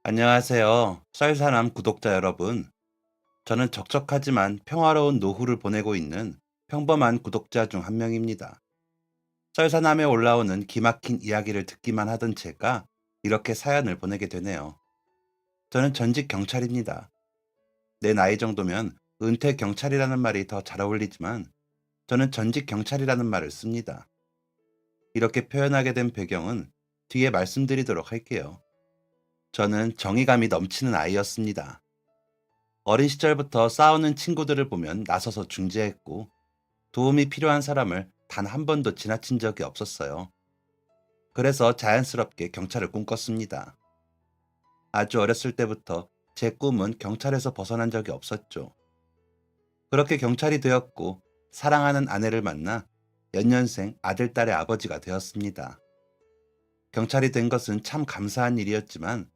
안녕하세요. 썰사람 구독자 여러분. 저는 적적하지만 평화로운 노후를 보내고 있는 평범한 구독자 중 한 명입니다. 썰사남에 올라오는 기막힌 이야기를 듣기만 하던 제가 이렇게 사연을 보내게 되네요. 저는 전직 경찰입니다. 내 나이 정도면 은퇴 경찰이라는 말이 더 잘 어울리지만 저는 전직 경찰이라는 말을 씁니다. 이렇게 표현하게 된 배경은 뒤에 말씀드리도록 할게요. 저는 정의감이 넘치는 아이였습니다. 어린 시절부터 싸우는 친구들을 보면 나서서 중재했고 도움이 필요한 사람을 단 한 번도 지나친 적이 없었어요. 그래서 자연스럽게 경찰을 꿈꿨습니다. 아주 어렸을 때부터 제 꿈은 경찰에서 벗어난 적이 없었죠. 그렇게 경찰이 되었고 사랑하는 아내를 만나 연년생 아들, 딸의 아버지가 되었습니다. 경찰이 된 것은 참 감사한 일이었지만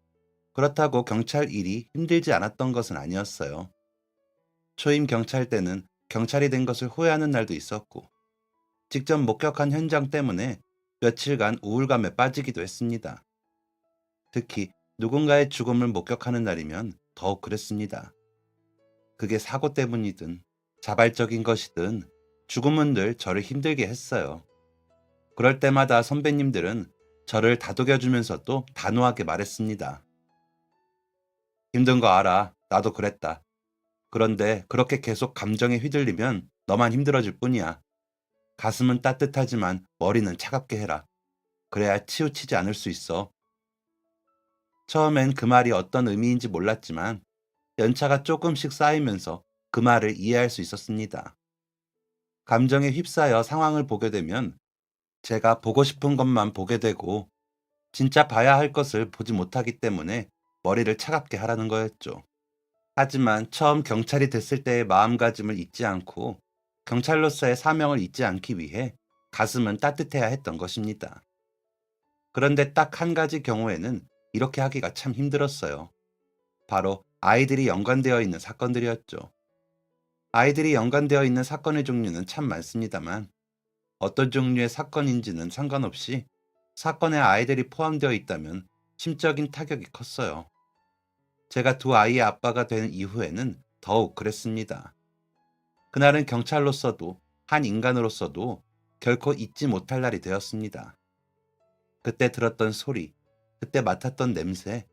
그렇다고 경찰 일이 힘들지 않았던 것은 아니었어요. 초임 경찰 때는 경찰이 된 것을 후회하는 날도 있었고, 직접 목격한 현장 때문에 며칠간 우울감에 빠지기도 했습니다. 특히 누군가의 죽음을 목격하는 날이면 더욱 그랬습니다. 그게 사고 때문이든 자발적인 것이든 죽음은 늘 저를 힘들게 했어요. 그럴 때마다 선배님들은 저를 다독여주면서도 단호하게 말했습니다. 힘든 거 알아. 나도 그랬다. 그런데 그렇게 계속 감정에 휘둘리면 너만 힘들어질 뿐이야. 가슴은 따뜻하지만 머리는 차갑게 해라. 그래야 치우치지 않을 수 있어. 처음엔 그 말이 어떤 의미인지 몰랐지만 연차가 조금씩 쌓이면서 그 말을 이해할 수 있었습니다. 감정에 휩싸여 상황을 보게 되면 제가 보고 싶은 것만 보게 되고 진짜 봐야 할 것을 보지 못하기 때문에 머리를 차갑게 하라는 거였죠. 하지만 처음 경찰이 됐을 때의 마음가짐을 잊지 않고 경찰로서의 사명을 잊지 않기 위해 가슴은 따뜻해야 했던 것입니다. 그런데 딱 한 가지 경우에는 이렇게 하기가 참 힘들었어요. 바로 아이들이 연관되어 있는 사건들이었죠. 아이들이 연관되어 있는 사건의 종류는 참 많습니다만 어떤 종류의 사건인지는 상관없이 사건에 아이들이 포함되어 있다면 심적인 타격이 컸어요. 제가 두 아이의 아빠가 된 이후에는 더욱 그랬습니다. 그날은 경찰로서도 한 인간으로서도 결코 잊지 못할 날이 되었습니다. 그때 들었던 소리, 그때 맡았던 냄새,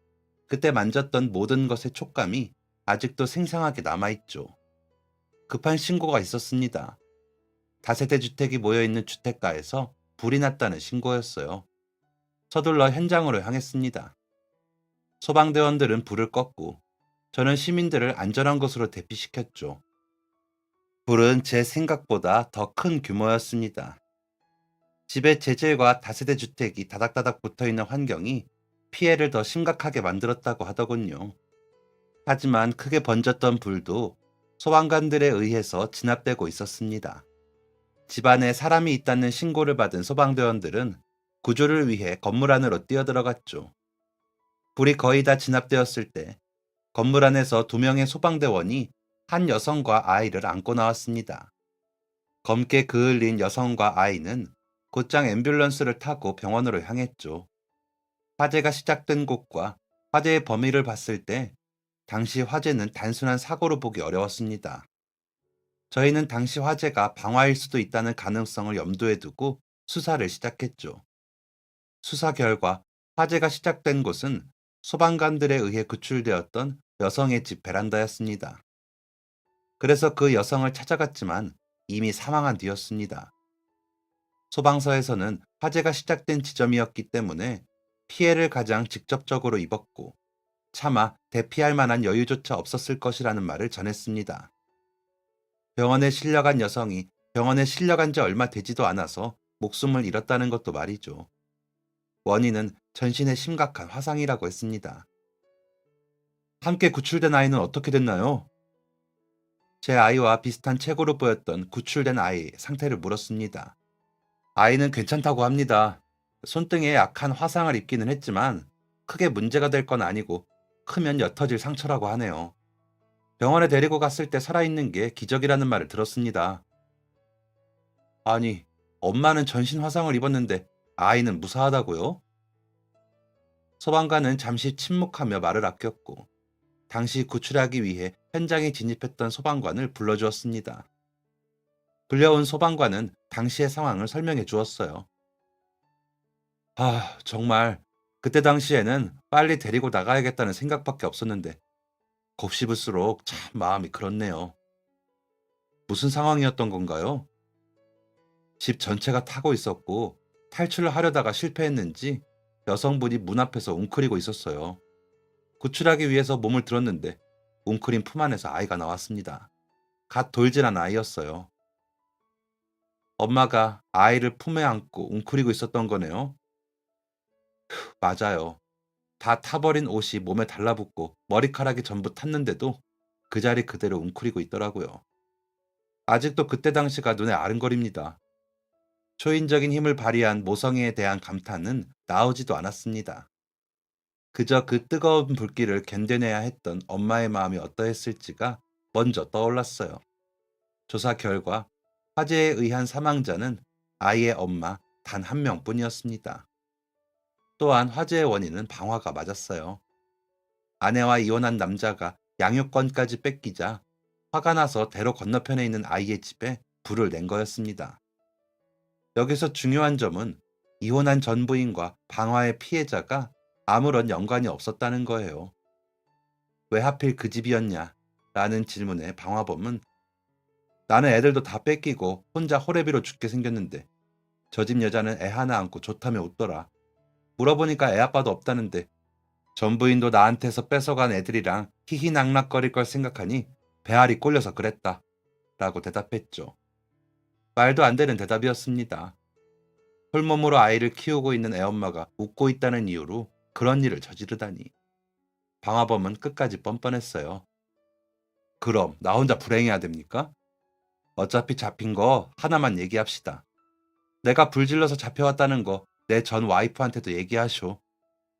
그때 만졌던 모든 것의 촉감이 아직도 생생하게 남아있죠. 급한 신고가 있었습니다. 다세대 주택이 모여있는 주택가에서 불이 났다는 신고였어요. 서둘러 현장으로 향했습니다. 소방대원들은 불을 껐고 저는 시민들을 안전한 곳으로 대피시켰죠. 불은 제 생각보다 더 큰 규모였습니다. 집의 재질과 다세대 주택이 다닥다닥 붙어있는 환경이 피해를 더 심각하게 만들었다고 하더군요. 하지만 크게 번졌던 불도 소방관들에 의해서 진압되고 있었습니다. 집안에 사람이 있다는 신고를 받은 소방대원들은 구조를 위해 건물 안으로 뛰어들어갔죠. 불이 거의 다 진압되었을 때 건물 안에서 두 명의 소방대원이 한 여성과 아이를 안고 나왔습니다. 검게 그을린 여성과 아이는 곧장 앰뷸런스를 타고 병원으로 향했죠. 화재가 시작된 곳과 화재의 범위를 봤을 때 당시 화재는 단순한 사고로 보기 어려웠습니다. 저희는 당시 화재가 방화일 수도 있다는 가능성을 염두에 두고 수사를 시작했죠. 수사 결과 화재가 시작된 곳은 소방관들에 의해 구출되었던 여성의 집 베란다였습니다. 그래서 그 여성을 찾아갔지만 이미 사망한 뒤였습니다. 소방서에서는 화재가 시작된 지점이었기 때문에 피해를 가장 직접적으로 입었고 차마 대피할 만한 여유조차 없었을 것이라는 말을 전했습니다. 병원에 실려간 여성이 병원에 실려간 지 얼마 되지도 않아서 목숨을 잃었다는 것도 말이죠. 원인은 전신에 심각한 화상이라고 했습니다. 함께 구출된 아이는 어떻게 됐나요? 제 아이와 비슷한 체구로 보였던 구출된 아이의 상태를 물었습니다. 아이는 괜찮다고 합니다. 손등에 약한 화상을 입기는 했지만 크게 문제가 될 건 아니고 크면 옅어질 상처라고 하네요. 병원에 데리고 갔을 때 살아있는 게 기적이라는 말을 들었습니다. 아니, 엄마는 전신 화상을 입었는데 아이는 무사하다고요? 소방관은 잠시 침묵하며 말을 아꼈고 당시 구출하기 위해 현장에 진입했던 소방관을 불러주었습니다. 불려온 소방관은 당시의 상황을 설명해 주었어요. 정말 그때 당시에는 빨리 데리고 나가야겠다는 생각밖에 없었는데 곱씹을수록 참 마음이 그렇네요. 무슨 상황이었던 건가요? 집 전체가 타고 있었고 탈출을 하려다가 실패했는지 여성분이 문 앞에서 웅크리고 있었어요. 구출하기 위해서 몸을 들었는데 웅크린 품 안에서 아이가 나왔습니다. 갓 돌진한 아이였어요. 엄마가 아이를 품에 안고 웅크리고 있었던 거네요. 맞아요. 다 타버린 옷이 몸에 달라붙고 머리카락이 전부 탔는데도 그 자리 그대로 웅크리고 있더라고요. 아직도 그때 당시가 눈에 아른거립니다. 초인적인 힘을 발휘한 모성애에 대한 감탄은 나오지도 않았습니다. 그저 그 뜨거운 불길을 견뎌내야 했던 엄마의 마음이 어떠했을지가 먼저 떠올랐어요. 조사 결과 화재에 의한 사망자는 아이의 엄마 단 한 명뿐이었습니다. 또한 화재의 원인은 방화가 맞았어요. 아내와 이혼한 남자가 양육권까지 뺏기자 화가 나서 대로 건너편에 있는 아이의 집에 불을 낸 거였습니다. 여기서 중요한 점은 이혼한 전 부인과 방화의 피해자가 아무런 연관이 없었다는 거예요. 왜 하필 그 집이었냐? 라는 질문에 방화범은 나는 애들도 다 뺏기고 혼자 호래비로 죽게 생겼는데 저 집 여자는 애 하나 안고 좋다며 웃더라. 물어보니까 애 아빠도 없다는데 전 부인도 나한테서 뺏어간 애들이랑 히히낙낙거릴 걸 생각하니 배알이 꼴려서 그랬다. 라고 대답했죠. 말도 안 되는 대답이었습니다. 홀몸으로 아이를 키우고 있는 애엄마가 웃고 있다는 이유로 그런 일을 저지르다니. 방화범은 끝까지 뻔뻔했어요. 그럼 나 혼자 불행해야 됩니까? 어차피 잡힌 거 하나만 얘기합시다. 내가 불질러서 잡혀왔다는 거 내 전 와이프한테도 얘기하쇼.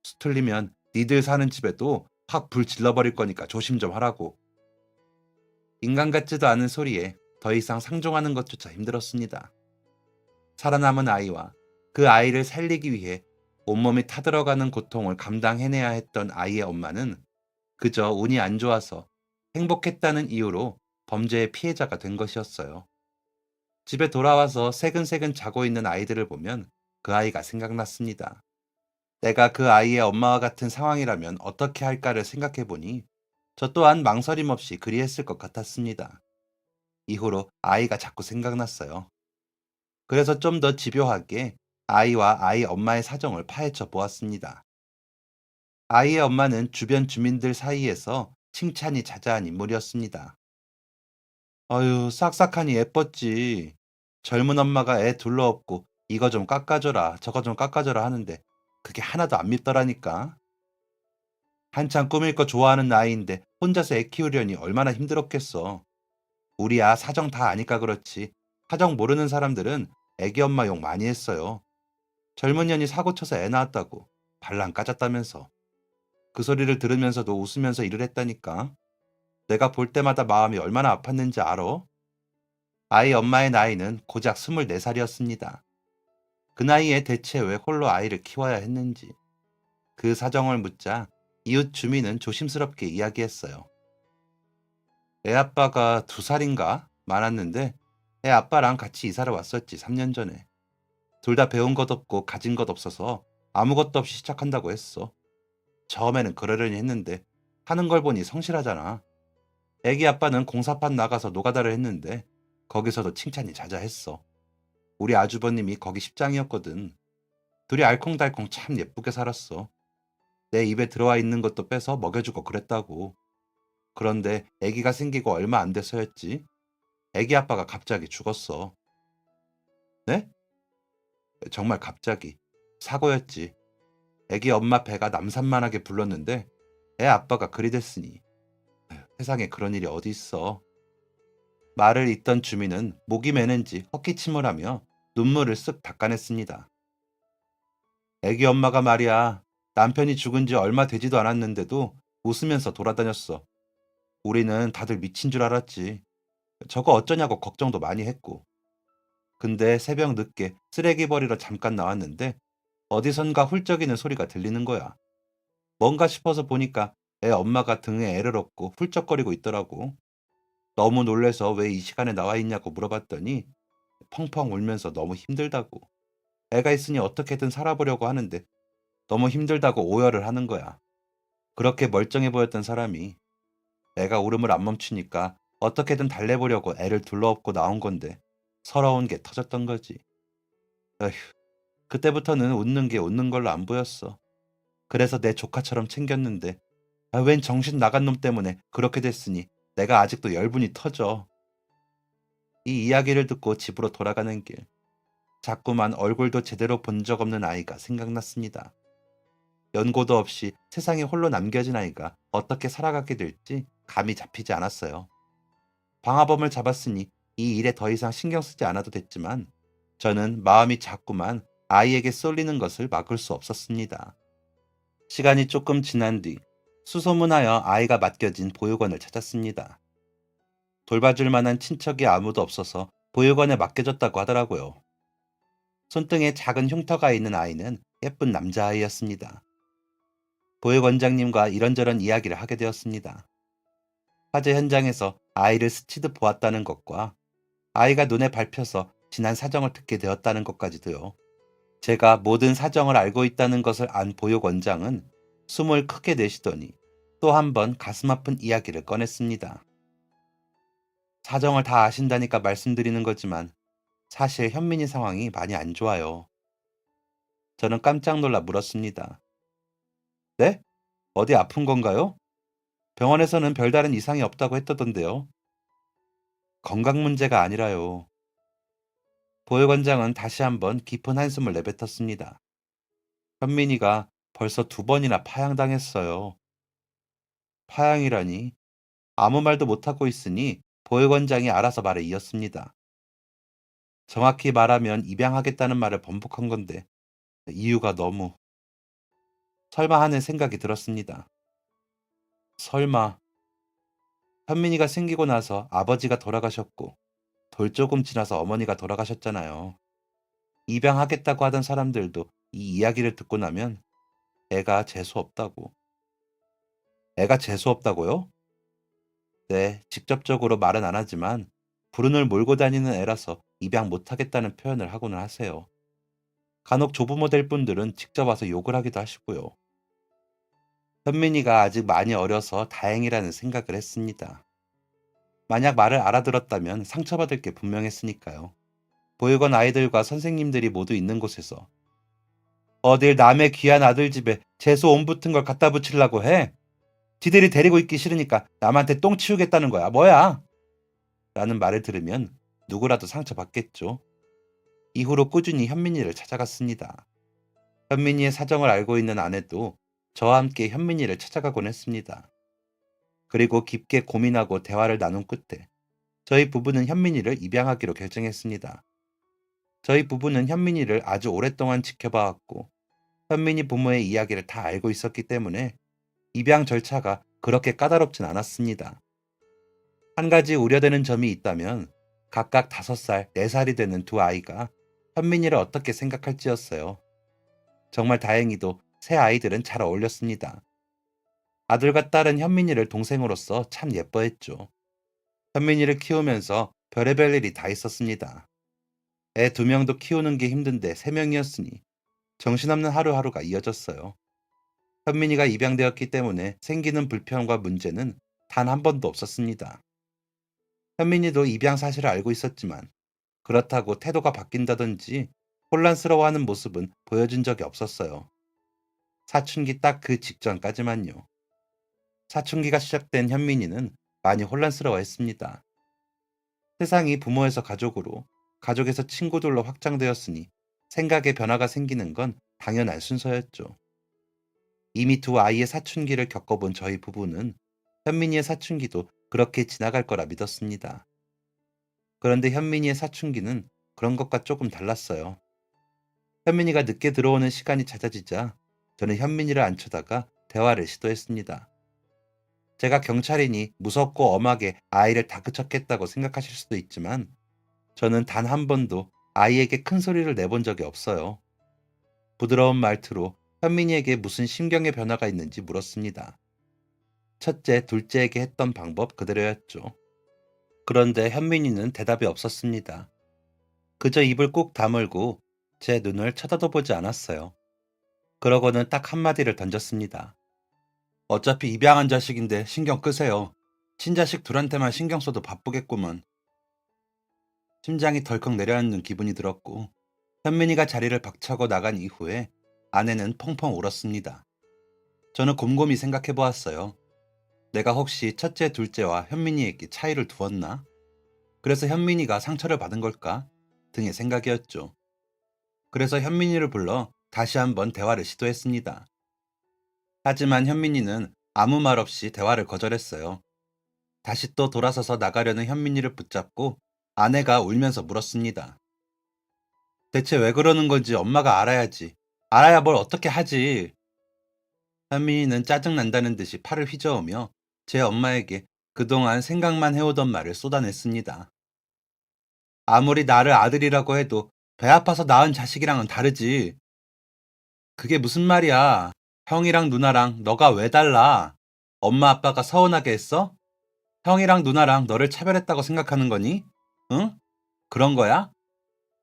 수틀리면 니들 사는 집에도 확 불 질러버릴 거니까 조심 좀 하라고. 인간 같지도 않은 소리에 더 이상 상종하는 것조차 힘들었습니다. 살아남은 아이와 그 아이를 살리기 위해 온몸이 타들어가는 고통을 감당해내야 했던 아이의 엄마는 그저 운이 안 좋아서 행복했다는 이유로 범죄의 피해자가 된 것이었어요. 집에 돌아와서 새근새근 자고 있는 아이들을 보면 그 아이가 생각났습니다. 내가 그 아이의 엄마와 같은 상황이라면 어떻게 할까를 생각해 보니 저 또한 망설임 없이 그리했을 것 같았습니다. 이후로 아이가 자꾸 생각났어요. 그래서 좀 더 집요하게 아이와 아이 엄마의 사정을 파헤쳐 보았습니다. 아이의 엄마는 주변 주민들 사이에서 칭찬이 자자한 인물이었습니다. 어휴, 싹싹하니 예뻤지. 젊은 엄마가 애 둘러 업고 이거 좀 깎아줘라, 저거 좀 깎아줘라 하는데 그게 하나도 안 밉더라니까. 한창 꾸밀 거 좋아하는 나이인데 혼자서 애 키우려니 얼마나 힘들었겠어. 우리 아 사정 다 아니까 그렇지. 사정 모르는 사람들은 애기 엄마 욕 많이 했어요. 젊은 년이 사고 쳐서 애 낳았다고 발랑 까졌다면서. 그 소리를 들으면서도 웃으면서 일을 했다니까. 내가 볼 때마다 마음이 얼마나 아팠는지 알아? 아이 엄마의 나이는 고작 24살이었습니다. 그 나이에 대체 왜 홀로 아이를 키워야 했는지. 그 사정을 묻자 이웃 주민은 조심스럽게 이야기했어요. 애 아빠가 2살인가 많았는데 애 아빠랑 같이 이사를 왔었지 3년 전에. 둘 다 배운 것 없고 가진 것 없어서 아무것도 없이 시작한다고 했어. 처음에는 그러려니 했는데 하는 걸 보니 성실하잖아. 애기 아빠는 공사판 나가서 노가다를 했는데 거기서도 칭찬이 자자했어. 우리 아주버님이 거기 십장이었거든. 둘이 알콩달콩 참 예쁘게 살았어. 내 입에 들어와 있는 것도 빼서 먹여주고 그랬다고. 그런데 애기가 생기고 얼마 안 돼서였지. 애기 아빠가 갑자기 죽었어. 네? 정말 갑자기. 사고였지. 애기 엄마 배가 남산만하게 불렀는데 애 아빠가 그리 됐으니. 세상에 그런 일이 어디 있어. 말을 잇던 주민은 목이 메는지 헛기침을 하며 눈물을 쓱 닦아냈습니다. 애기 엄마가 말이야. 남편이 죽은 지 얼마 되지도 않았는데도 웃으면서 돌아다녔어. 우리는 다들 미친 줄 알았지. 저거 어쩌냐고 걱정도 많이 했고. 근데 새벽 늦게 쓰레기 버리러 잠깐 나왔는데 어디선가 훌쩍이는 소리가 들리는 거야. 뭔가 싶어서 보니까 애 엄마가 등에 애를 업고 훌쩍거리고 있더라고. 너무 놀래서 왜 이 시간에 나와 있냐고 물어봤더니 펑펑 울면서 너무 힘들다고. 애가 있으니 어떻게든 살아보려고 하는데 너무 힘들다고 오열을 하는 거야. 그렇게 멀쩡해 보였던 사람이 애가 울음을 안 멈추니까 어떻게든 달래보려고 애를 둘러엎고 나온 건데 서러운 게 터졌던 거지. 어휴, 그때부터는 웃는 게 웃는 걸로 안 보였어. 그래서 내 조카처럼 챙겼는데 웬 정신 나간 놈 때문에 그렇게 됐으니 내가 아직도 열분이 터져. 이 이야기를 듣고 집으로 돌아가는 길, 자꾸만 얼굴도 제대로 본 적 없는 아이가 생각났습니다. 연고도 없이 세상에 홀로 남겨진 아이가 어떻게 살아가게 될지 감이 잡히지 않았어요. 방화범을 잡았으니 이 일에 더 이상 신경 쓰지 않아도 됐지만 저는 마음이 자꾸만 아이에게 쏠리는 것을 막을 수 없었습니다. 시간이 조금 지난 뒤 수소문하여 아이가 맡겨진 보육원을 찾았습니다. 돌봐줄 만한 친척이 아무도 없어서 보육원에 맡겨졌다고 하더라고요. 손등에 작은 흉터가 있는 아이는 예쁜 남자아이였습니다. 보육원장님과 이런저런 이야기를 하게 되었습니다. 화재 현장에서 아이를 스치듯 보았다는 것과 아이가 눈에 밟혀서 지난 사정을 듣게 되었다는 것까지도요. 제가 모든 사정을 알고 있다는 것을 안 보육원장은 숨을 크게 내쉬더니 또 한 번 가슴 아픈 이야기를 꺼냈습니다. 사정을 다 아신다니까 말씀드리는 거지만 사실 현민이 상황이 많이 안 좋아요. 저는 깜짝 놀라 물었습니다. 네? 어디 아픈 건가요? 병원에서는 별다른 이상이 없다고 했다던데요. 건강 문제가 아니라요. 보육원장은 다시 한번 깊은 한숨을 내뱉었습니다. 현민이가 벌써 2번이나 파양당했어요. 파양이라니? 아무 말도 못하고 있으니 보육원장이 알아서 말을 이었습니다. 정확히 말하면 입양하겠다는 말을 번복한 건데 이유가 너무 설마 하는 생각이 들었습니다. 설마 현민이가 생기고 나서 아버지가 돌아가셨고 돌 조금 지나서 어머니가 돌아가셨잖아요. 입양하겠다고 하던 사람들도 이 이야기를 듣고 나면 애가 재수 없다고. 애가 재수 없다고요? 네, 직접적으로 말은 안 하지만 불운을 몰고 다니는 애라서 입양 못하겠다는 표현을 하고는 하세요. 간혹 조부모 될 분들은 직접 와서 욕을 하기도 하시고요. 현민이가 아직 많이 어려서 다행이라는 생각을 했습니다. 만약 말을 알아들었다면 상처받을 게 분명했으니까요. 보육원 아이들과 선생님들이 모두 있는 곳에서 어딜 남의 귀한 아들 집에 재수 옴 붙은 걸 갖다 붙이려고 해? 지들이 데리고 있기 싫으니까 남한테 똥 치우겠다는 거야. 뭐야? 라는 말을 들으면 누구라도 상처받겠죠. 이후로 꾸준히 현민이를 찾아갔습니다. 현민이의 사정을 알고 있는 아내도 저와 함께 현민이를 찾아가곤 했습니다. 그리고 깊게 고민하고 대화를 나눈 끝에 저희 부부는 현민이를 입양하기로 결정했습니다. 저희 부부는 현민이를 아주 오랫동안 지켜봐왔고 현민이 부모의 이야기를 다 알고 있었기 때문에 입양 절차가 그렇게 까다롭진 않았습니다. 한 가지 우려되는 점이 있다면 각각 5살, 4살이 되는 두 아이가 현민이를 어떻게 생각할지였어요. 정말 다행히도 새 아이들은 잘 어울렸습니다. 아들과 딸은 현민이를 동생으로서 참 예뻐했죠. 현민이를 키우면서 별의별 일이 다 있었습니다. 애 2명도 키우는 게 힘든데 3명이었으니 정신없는 하루하루가 이어졌어요. 현민이가 입양되었기 때문에 생기는 불편과 문제는 단 한 번도 없었습니다. 현민이도 입양 사실을 알고 있었지만 그렇다고 태도가 바뀐다든지 혼란스러워하는 모습은 보여준 적이 없었어요. 사춘기 딱 그 직전까지만요. 사춘기가 시작된 현민이는 많이 혼란스러워했습니다. 세상이 부모에서 가족으로, 가족에서 친구들로 확장되었으니 생각의 변화가 생기는 건 당연한 순서였죠. 이미 두 아이의 사춘기를 겪어본 저희 부부는 현민이의 사춘기도 그렇게 지나갈 거라 믿었습니다. 그런데 현민이의 사춘기는 그런 것과 조금 달랐어요. 현민이가 늦게 들어오는 시간이 잦아지자 저는 현민이를 앉혀다가 대화를 시도했습니다. 제가 경찰이니 무섭고 엄하게 아이를 다그쳤겠다고 생각하실 수도 있지만 저는 단 한 번도 아이에게 큰 소리를 내본 적이 없어요. 부드러운 말투로 현민이에게 무슨 심경의 변화가 있는지 물었습니다. 첫째, 둘째에게 했던 방법 그대로였죠. 그런데 현민이는 대답이 없었습니다. 그저 입을 꾹 다물고 제 눈을 쳐다도 보지 않았어요. 그러고는 딱 한마디를 던졌습니다. 어차피 입양한 자식인데 신경 끄세요. 친자식 둘한테만 신경 써도 바쁘겠구먼. 심장이 덜컥 내려앉는 기분이 들었고 현민이가 자리를 박차고 나간 이후에 아내는 펑펑 울었습니다. 저는 곰곰이 생각해 보았어요. 내가 혹시 첫째, 둘째와 현민이에게 차이를 두었나? 그래서 현민이가 상처를 받은 걸까? 등의 생각이었죠. 그래서 현민이를 불러 다시 한번 대화를 시도했습니다. 하지만 현민이는 아무 말 없이 대화를 거절했어요. 다시 또 돌아서서 나가려는 현민이를 붙잡고 아내가 울면서 물었습니다. 대체 왜 그러는 건지 엄마가 알아야지. 알아야 뭘 어떻게 하지. 현민이는 짜증난다는 듯이 팔을 휘저으며 제 엄마에게 그동안 생각만 해오던 말을 쏟아냈습니다. 아무리 나를 아들이라고 해도 배 아파서 낳은 자식이랑은 다르지. 그게 무슨 말이야. 형이랑 누나랑 너가 왜 달라? 엄마 아빠가 서운하게 했어? 형이랑 누나랑 너를 차별했다고 생각하는 거니? 응? 그런 거야?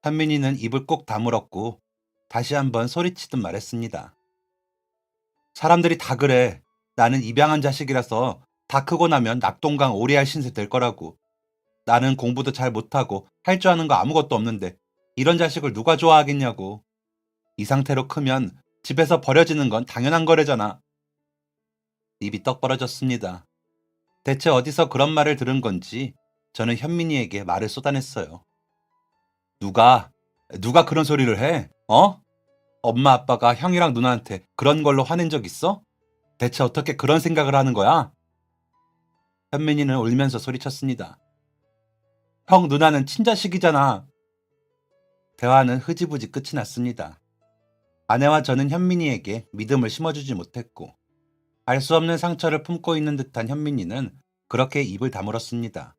현민이는 입을 꼭 다물었고 다시 한번 소리치듯 말했습니다. 사람들이 다 그래. 나는 입양한 자식이라서 다 크고 나면 낙동강 오리알 신세 될 거라고. 나는 공부도 잘 못하고 할 줄 아는 거 아무것도 없는데 이런 자식을 누가 좋아하겠냐고. 이 상태로 크면 집에서 버려지는 건 당연한 거래잖아. 입이 떡 벌어졌습니다. 대체 어디서 그런 말을 들은 건지 저는 현민이에게 말을 쏟아냈어요. 누가, 누가 그런 소리를 해? 어? 엄마 아빠가 형이랑 누나한테 그런 걸로 화낸 적 있어? 대체 어떻게 그런 생각을 하는 거야? 현민이는 울면서 소리쳤습니다. 형 누나는 친자식이잖아. 대화는 흐지부지 끝이 났습니다. 아내와 저는 현민이에게 믿음을 심어주지 못했고 알 수 없는 상처를 품고 있는 듯한 현민이는 그렇게 입을 다물었습니다.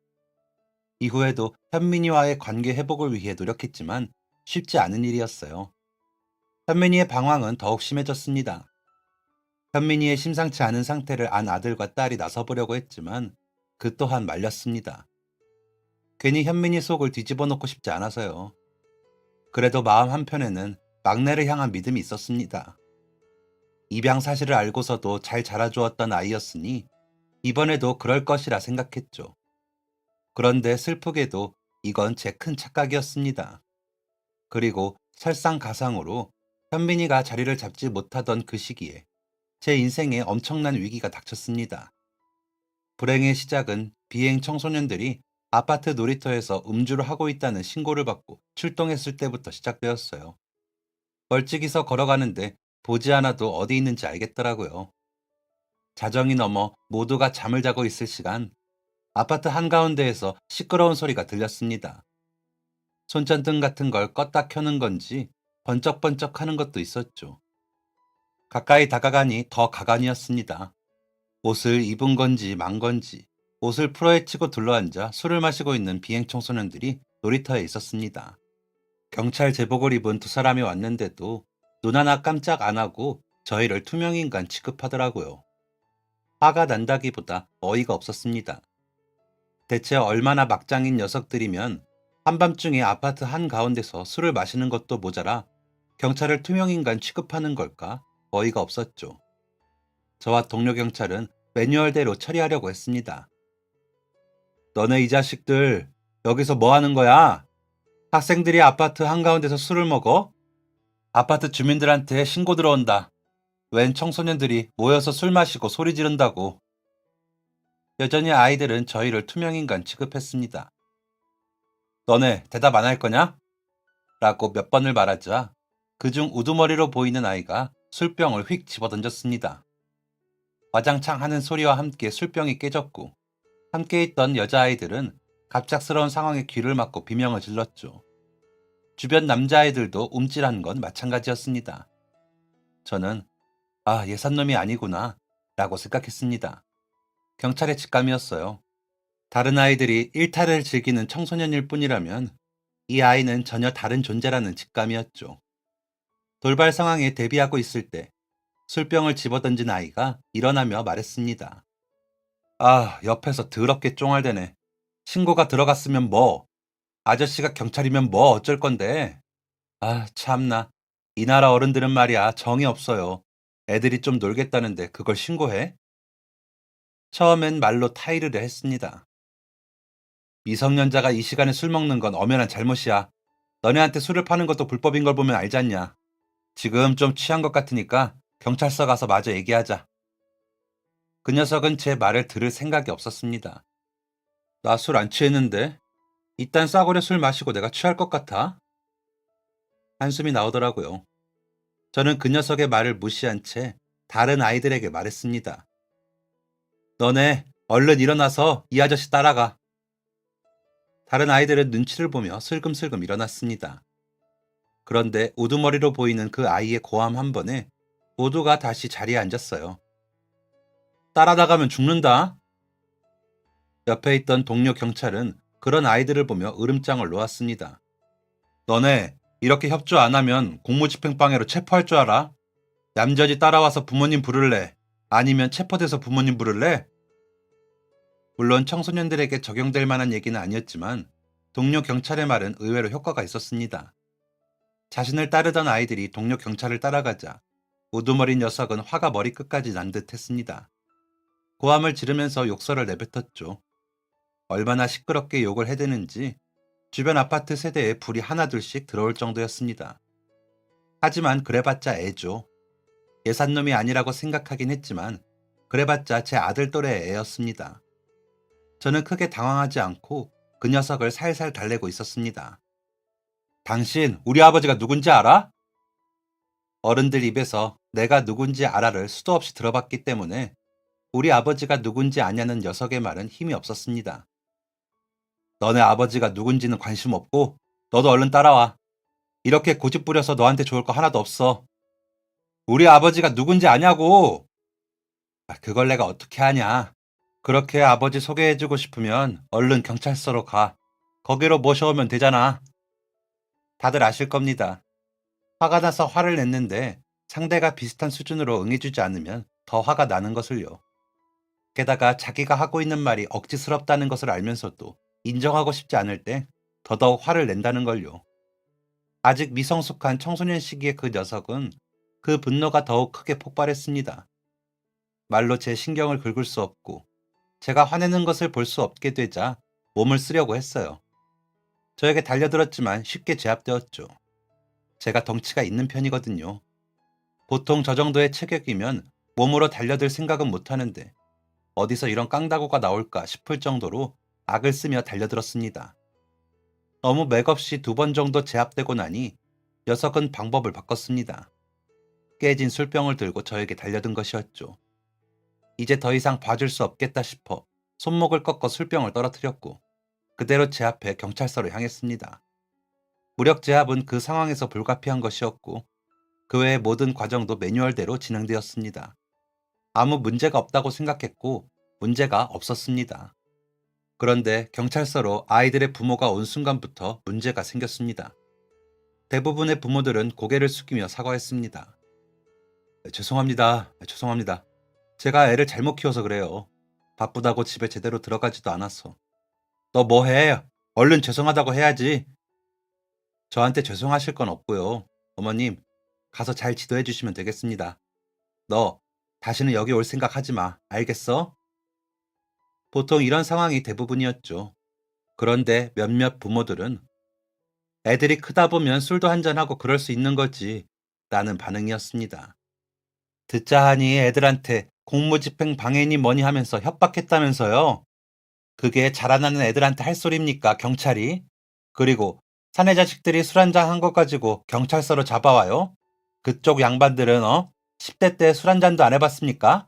이후에도 현민이와의 관계 회복을 위해 노력했지만 쉽지 않은 일이었어요. 현민이의 방황은 더욱 심해졌습니다. 현민이의 심상치 않은 상태를 안 아들과 딸이 나서보려고 했지만 그 또한 말렸습니다. 괜히 현민이 속을 뒤집어 놓고 싶지 않아서요. 그래도 마음 한편에는 막내를 향한 믿음이 있었습니다. 입양 사실을 알고서도 잘 자라주었던 아이였으니 이번에도 그럴 것이라 생각했죠. 그런데 슬프게도 이건 제 큰 착각이었습니다. 그리고 설상가상으로 현민이가 자리를 잡지 못하던 그 시기에 제 인생에 엄청난 위기가 닥쳤습니다. 불행의 시작은 비행 청소년들이 아파트 놀이터에서 음주를 하고 있다는 신고를 받고 출동했을 때부터 시작되었어요. 멀찍이서 걸어가는데 보지 않아도 어디 있는지 알겠더라고요. 자정이 넘어 모두가 잠을 자고 있을 시간, 아파트 한가운데에서 시끄러운 소리가 들렸습니다. 손전등 같은 걸 껐다 켜는 건지 번쩍번쩍 하는 것도 있었죠. 가까이 다가가니 더 가관이었습니다. 옷을 입은 건지 만 건지 옷을 풀어헤치고 둘러앉아 술을 마시고 있는 비행 청소년들이 놀이터에 있었습니다. 경찰 제복을 입은 두 사람이 왔는데도 눈 하나 깜짝 안 하고 저희를 투명인간 취급하더라고요. 화가 난다기보다 어이가 없었습니다. 대체 얼마나 막장인 녀석들이면 한밤중에 아파트 한가운데서 술을 마시는 것도 모자라 경찰을 투명인간 취급하는 걸까 어이가 없었죠. 저와 동료 경찰은 매뉴얼대로 처리하려고 했습니다. 너네 이 자식들 여기서 뭐 하는 거야? 학생들이 아파트 한가운데서 술을 먹어? 아파트 주민들한테 신고 들어온다. 웬 청소년들이 모여서 술 마시고 소리 지른다고. 여전히 아이들은 저희를 투명인간 취급했습니다. 너네 대답 안 할 거냐? 라고 몇 번을 말하자 그중 우두머리로 보이는 아이가 술병을 휙 집어던졌습니다. 와장창 하는 소리와 함께 술병이 깨졌고 함께 있던 여자아이들은 갑작스러운 상황에 귀를 막고 비명을 질렀죠. 주변 남자아이들도 움찔한 건 마찬가지였습니다. 저는 예산놈이 아니구나 라고 생각했습니다. 경찰의 직감이었어요. 다른 아이들이 일탈을 즐기는 청소년일 뿐이라면 이 아이는 전혀 다른 존재라는 직감이었죠. 돌발 상황에 대비하고 있을 때 술병을 집어던진 아이가 일어나며 말했습니다. 아, 옆에서 더럽게 쫑알대네. 신고가 들어갔으면 뭐, 아저씨가 경찰이면 뭐 어쩔 건데. 아, 참나. 이 나라 어른들은 말이야, 정이 없어요. 애들이 좀 놀겠다는데 그걸 신고해? 처음엔 말로 타이르를 했습니다. 미성년자가 이 시간에 술 먹는 건 엄연한 잘못이야. 너네한테 술을 파는 것도 불법인 걸 보면 알잖냐. 지금 좀 취한 것 같으니까 경찰서 가서 마저 얘기하자. 그 녀석은 제 말을 들을 생각이 없었습니다. 나 술 안 취했는데? 이딴 싸구려 술 마시고 내가 취할 것 같아? 한숨이 나오더라고요. 저는 그 녀석의 말을 무시한 채 다른 아이들에게 말했습니다. 너네 얼른 일어나서 이 아저씨 따라가. 다른 아이들은 눈치를 보며 슬금슬금 일어났습니다. 그런데 우두머리로 보이는 그 아이의 고함 한 번에 모두가 다시 자리에 앉았어요. 따라나가면 죽는다. 옆에 있던 동료 경찰은 그런 아이들을 보며 으름장을 놓았습니다. 너네 이렇게 협조 안 하면 공무집행방해로 체포할 줄 알아? 얌전히 따라와서 부모님 부를래? 아니면 체포돼서 부모님 부를래? 물론 청소년들에게 적용될 만한 얘기는 아니었지만 동료 경찰의 말은 의외로 효과가 있었습니다. 자신을 따르던 아이들이 동료 경찰을 따라가자 우두머리 녀석은 화가 머리끝까지 난 듯 했습니다. 고함을 지르면서 욕설을 내뱉었죠. 얼마나 시끄럽게 욕을 해대는지 주변 아파트 세대에 불이 하나둘씩 들어올 정도였습니다. 하지만 그래봤자 애죠. 예산놈이 아니라고 생각하긴 했지만 그래봤자 제 아들 또래의 애였습니다. 저는 크게 당황하지 않고 그 녀석을 살살 달래고 있었습니다. 당신 우리 아버지가 누군지 알아? 어른들 입에서 내가 누군지 알아를 수도 없이 들어봤기 때문에 우리 아버지가 누군지 아냐는 녀석의 말은 힘이 없었습니다. 너네 아버지가 누군지는 관심 없고 너도 얼른 따라와. 이렇게 고집 부려서 너한테 좋을 거 하나도 없어. 우리 아버지가 누군지 아냐고. 그걸 내가 어떻게 아냐. 그렇게 아버지 소개해주고 싶으면 얼른 경찰서로 가. 거기로 모셔오면 되잖아. 다들 아실 겁니다. 화가 나서 화를 냈는데 상대가 비슷한 수준으로 응해주지 않으면 더 화가 나는 것을요. 게다가 자기가 하고 있는 말이 억지스럽다는 것을 알면서도 인정하고 싶지 않을 때 더더욱 화를 낸다는 걸요. 아직 미성숙한 청소년 시기의 그 녀석은 그 분노가 더욱 크게 폭발했습니다. 말로 제 신경을 긁을 수 없고 제가 화내는 것을 볼 수 없게 되자 몸을 쓰려고 했어요. 저에게 달려들었지만 쉽게 제압되었죠. 제가 덩치가 있는 편이거든요. 보통 저 정도의 체격이면 몸으로 달려들 생각은 못하는데 어디서 이런 깡다구가 나올까 싶을 정도로 악을 쓰며 달려들었습니다. 너무 맥없이 2번 정도 제압되고 나니 녀석은 방법을 바꿨습니다. 깨진 술병을 들고 저에게 달려든 것이었죠. 이제 더 이상 봐줄 수 없겠다 싶어 손목을 꺾어 술병을 떨어뜨렸고 그대로 제압해 경찰서로 향했습니다. 무력 제압은 그 상황에서 불가피한 것이었고 그 외의 모든 과정도 매뉴얼대로 진행되었습니다. 아무 문제가 없다고 생각했고 문제가 없었습니다. 그런데 경찰서로 아이들의 부모가 온 순간부터 문제가 생겼습니다. 대부분의 부모들은 고개를 숙이며 사과했습니다. 죄송합니다. 죄송합니다. 제가 애를 잘못 키워서 그래요. 바쁘다고 집에 제대로 들어가지도 않아서. 너 뭐해? 얼른 죄송하다고 해야지. 저한테 죄송하실 건 없고요. 어머님, 가서 잘 지도해 주시면 되겠습니다. 너 다시는 여기 올 생각 하지 마. 알겠어? 보통 이런 상황이 대부분이었죠. 그런데 몇몇 부모들은 애들이 크다 보면 술도 한잔하고 그럴 수 있는 거지. 라는 반응이었습니다. 듣자 하니 애들한테 공무집행 방해니 뭐니 하면서 협박했다면서요. 그게 자라나는 애들한테 할 소리입니까, 경찰이? 그리고 사내 자식들이 술 한잔 한 것 가지고 경찰서로 잡아와요? 그쪽 양반들은 10대 때 술 한잔도 안 해봤습니까?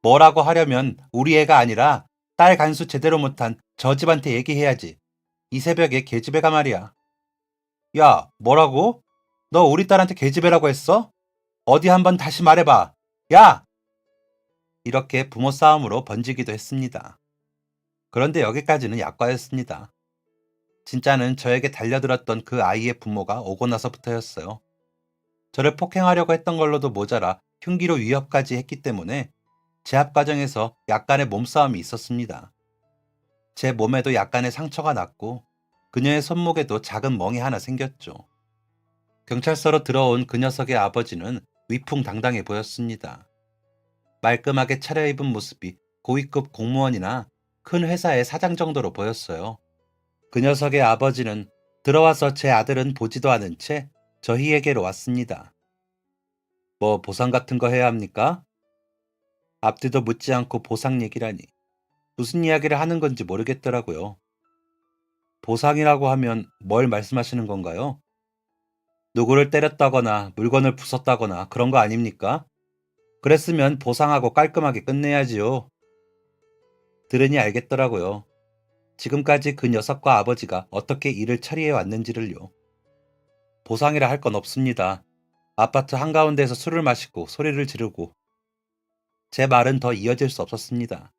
뭐라고 하려면 우리 애가 아니라 딸 간수 제대로 못한 저 집한테 얘기해야지. 이 새벽에 계집애가 말이야. 야, 뭐라고? 너 우리 딸한테 계집애라고 했어? 어디 한번 다시 말해봐. 야! 이렇게 부모 싸움으로 번지기도 했습니다. 그런데 여기까지는 약과였습니다. 진짜는 저에게 달려들었던 그 아이의 부모가 오고 나서부터였어요. 저를 폭행하려고 했던 걸로도 모자라 흉기로 위협까지 했기 때문에 제압 과정에서 약간의 몸싸움이 있었습니다. 제 몸에도 약간의 상처가 났고 그녀의 손목에도 작은 멍이 하나 생겼죠. 경찰서로 들어온 그 녀석의 아버지는 위풍당당해 보였습니다. 말끔하게 차려입은 모습이 고위급 공무원이나 큰 회사의 사장 정도로 보였어요. 그 녀석의 아버지는 들어와서 제 아들은 보지도 않은 채 저희에게로 왔습니다. 뭐 보상 같은 거 해야 합니까? 앞뒤도 묻지 않고 보상 얘기라니. 무슨 이야기를 하는 건지 모르겠더라고요. 보상이라고 하면 뭘 말씀하시는 건가요? 누구를 때렸다거나 물건을 부쉈다거나 그런 거 아닙니까? 그랬으면 보상하고 깔끔하게 끝내야지요. 들으니 알겠더라고요. 지금까지 그 녀석과 아버지가 어떻게 일을 처리해 왔는지를요. 보상이라 할 건 없습니다. 아파트 한가운데에서 술을 마시고 소리를 지르고 제 말은 더 이어질 수 없었습니다.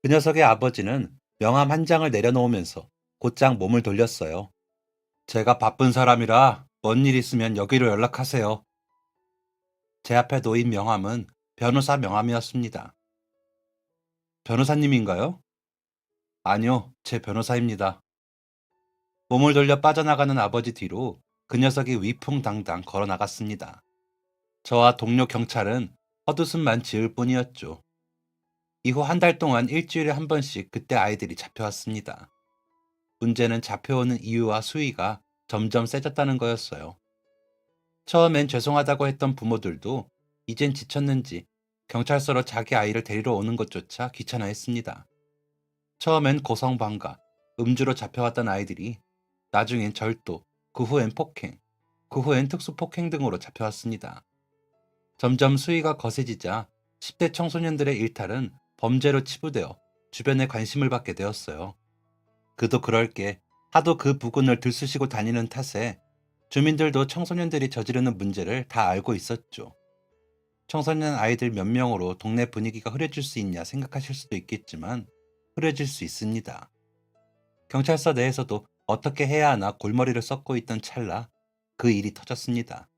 그 녀석의 아버지는 명함 한 장을 내려놓으면서 곧장 몸을 돌렸어요. 제가 바쁜 사람이라 뭔 일 있으면 여기로 연락하세요. 제 앞에 놓인 명함은 변호사 명함이었습니다. 변호사님인가요? 아니요, 제 변호사입니다. 몸을 돌려 빠져나가는 아버지 뒤로 그 녀석이 위풍당당 걸어 나갔습니다. 저와 동료 경찰은 헛웃음만 지을 뿐이었죠. 이후 한 달 동안 일주일에 한 번씩 그때 아이들이 잡혀왔습니다. 문제는 잡혀오는 이유와 수위가 점점 세졌다는 거였어요. 처음엔 죄송하다고 했던 부모들도 이젠 지쳤는지 경찰서로 자기 아이를 데리러 오는 것조차 귀찮아했습니다. 처음엔 고성방가, 음주로 잡혀왔던 아이들이 나중엔 절도, 그 후엔 폭행, 그 후엔 특수폭행 등으로 잡혀왔습니다. 점점 수위가 거세지자 10대 청소년들의 일탈은 범죄로 치부되어 주변에 관심을 받게 되었어요. 그도 그럴 게 하도 그 부근을 들쑤시고 다니는 탓에 주민들도 청소년들이 저지르는 문제를 다 알고 있었죠. 청소년 아이들 몇 명으로 동네 분위기가 흐려질 수 있냐 생각하실 수도 있겠지만 흐려질 수 있습니다. 경찰서 내에서도 어떻게 해야 하나 골머리를 썩고 있던 찰나 그 일이 터졌습니다.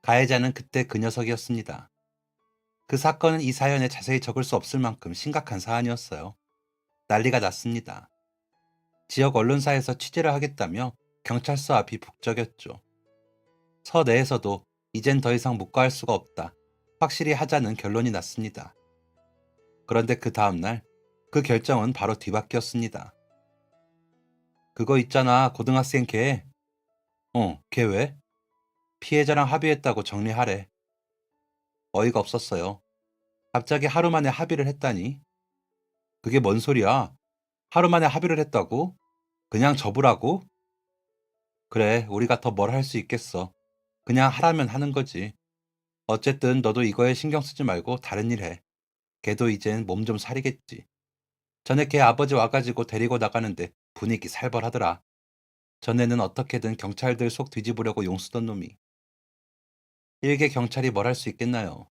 가해자는 그때 그 녀석이었습니다. 그 사건은 이 사연에 자세히 적을 수 없을 만큼 심각한 사안이었어요. 난리가 났습니다. 지역 언론사에서 취재를 하겠다며 경찰서 앞이 북적였죠. 서 내에서도 이젠 더 이상 묵과할 수가 없다. 확실히 하자는 결론이 났습니다. 그런데 그 다음날 그 결정은 바로 뒤바뀌었습니다. 그거 있잖아, 고등학생 걔. 걔 왜? 피해자랑 합의했다고 정리하래. 어이가 없었어요. 갑자기 하루 만에 합의를 했다니? 그게 뭔 소리야? 하루 만에 합의를 했다고? 그냥 접으라고? 그래, 우리가 더 뭘 할 수 있겠어. 그냥 하라면 하는 거지. 어쨌든 너도 이거에 신경 쓰지 말고 다른 일 해. 걔도 이젠 몸 좀 사리겠지. 전에 걔 아버지 와가지고 데리고 나가는데 분위기 살벌하더라. 전에는 어떻게든 경찰들 속 뒤집으려고 용쓰던 놈이. 일개 경찰이 뭘 할 수 있겠나요?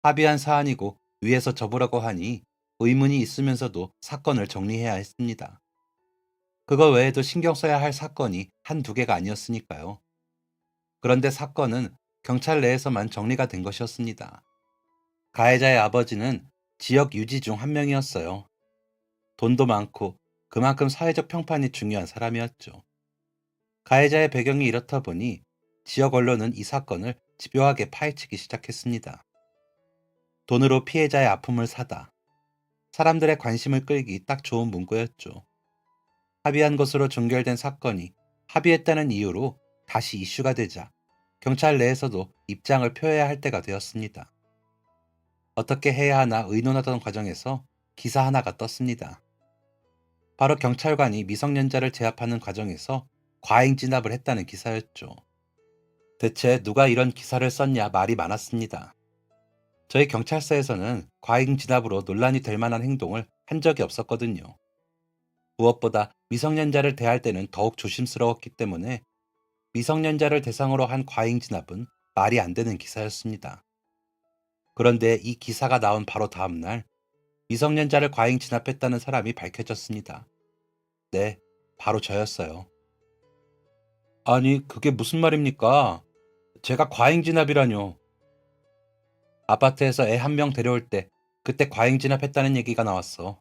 합의한 사안이고 위에서 접으라고 하니 의문이 있으면서도 사건을 정리해야 했습니다. 그거 외에도 신경 써야 할 사건이 한두 개가 아니었으니까요. 그런데 사건은 경찰 내에서만 정리가 된 것이었습니다. 가해자의 아버지는 지역 유지 중 한 명이었어요. 돈도 많고 그만큼 사회적 평판이 중요한 사람이었죠. 가해자의 배경이 이렇다 보니 지역 언론은 이 사건을 집요하게 파헤치기 시작했습니다. 돈으로 피해자의 아픔을 사다. 사람들의 관심을 끌기 딱 좋은 문구였죠. 합의한 것으로 종결된 사건이 합의했다는 이유로 다시 이슈가 되자 경찰 내에서도 입장을 표해야 할 때가 되었습니다. 어떻게 해야 하나 의논하던 과정에서 기사 하나가 떴습니다. 바로 경찰관이 미성년자를 제압하는 과정에서 과잉 진압을 했다는 기사였죠. 대체 누가 이런 기사를 썼냐 말이 많았습니다. 저희 경찰서에서는 과잉 진압으로 논란이 될 만한 행동을 한 적이 없었거든요. 무엇보다 미성년자를 대할 때는 더욱 조심스러웠기 때문에 미성년자를 대상으로 한 과잉 진압은 말이 안 되는 기사였습니다. 그런데 이 기사가 나온 바로 다음 날 미성년자를 과잉 진압했다는 사람이 밝혀졌습니다. 네, 바로 저였어요. 아니, 그게 무슨 말입니까? 제가 과잉 진압이라뇨. 아파트에서 애 한 명 데려올 때 그때 과잉 진압했다는 얘기가 나왔어.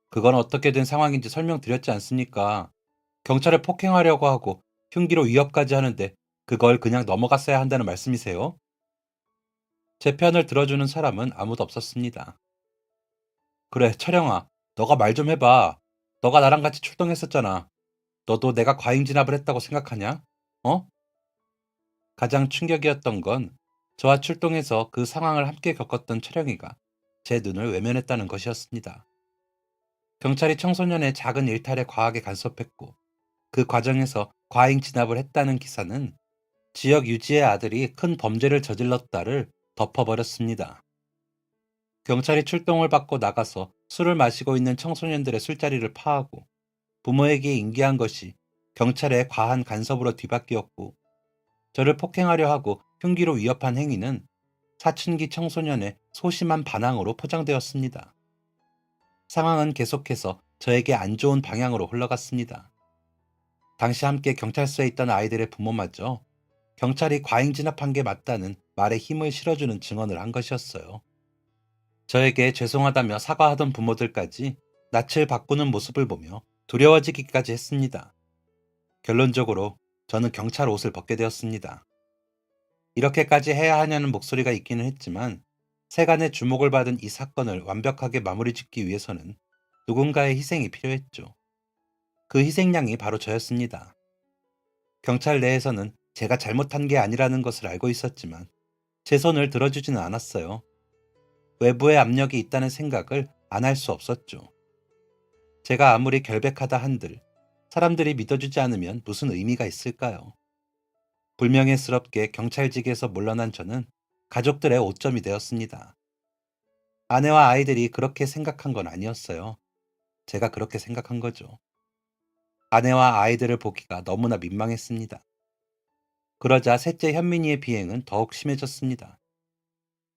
그건 어떻게 된 상황인지 설명드렸지 않습니까? 경찰을 폭행하려고 하고 흉기로 위협까지 하는데 그걸 그냥 넘어갔어야 한다는 말씀이세요? 제 편을 들어주는 사람은 아무도 없었습니다. 그래, 철영아, 너가 말 좀 해봐. 너가 나랑 같이 출동했었잖아. 너도 내가 과잉 진압을 했다고 생각하냐? 어? 가장 충격이었던 건 저와 출동해서 그 상황을 함께 겪었던 철영이가 제 눈을 외면했다는 것이었습니다. 경찰이 청소년의 작은 일탈에 과하게 간섭했고 그 과정에서 과잉 진압을 했다는 기사는 지역 유지의 아들이 큰 범죄를 저질렀다를 덮어버렸습니다. 경찰이 출동을 받고 나가서 술을 마시고 있는 청소년들의 술자리를 파하고 부모에게 인계한 것이 경찰의 과한 간섭으로 뒤바뀌었고 저를 폭행하려 하고 흉기로 위협한 행위는 사춘기 청소년의 소심한 반항으로 포장되었습니다. 상황은 계속해서 저에게 안 좋은 방향으로 흘러갔습니다. 당시 함께 경찰서에 있던 아이들의 부모마저 경찰이 과잉 진압한 게 맞다는 말에 힘을 실어주는 증언을 한 것이었어요. 저에게 죄송하다며 사과하던 부모들까지 낯을 바꾸는 모습을 보며 두려워지기까지 했습니다. 결론적으로 저는 경찰 옷을 벗게 되었습니다. 이렇게까지 해야 하냐는 목소리가 있기는 했지만 세간의 주목을 받은 이 사건을 완벽하게 마무리 짓기 위해서는 누군가의 희생이 필요했죠. 그 희생양이 바로 저였습니다. 경찰 내에서는 제가 잘못한 게 아니라는 것을 알고 있었지만 제 손을 들어주지는 않았어요. 외부의 압력이 있다는 생각을 안 할 수 없었죠. 제가 아무리 결백하다 한들 사람들이 믿어주지 않으면 무슨 의미가 있을까요? 불명예스럽게 경찰직에서 물러난 저는 가족들의 오점이 되었습니다. 아내와 아이들이 그렇게 생각한 건 아니었어요. 제가 그렇게 생각한 거죠. 아내와 아이들을 보기가 너무나 민망했습니다. 그러자 셋째 현민이의 비행은 더욱 심해졌습니다.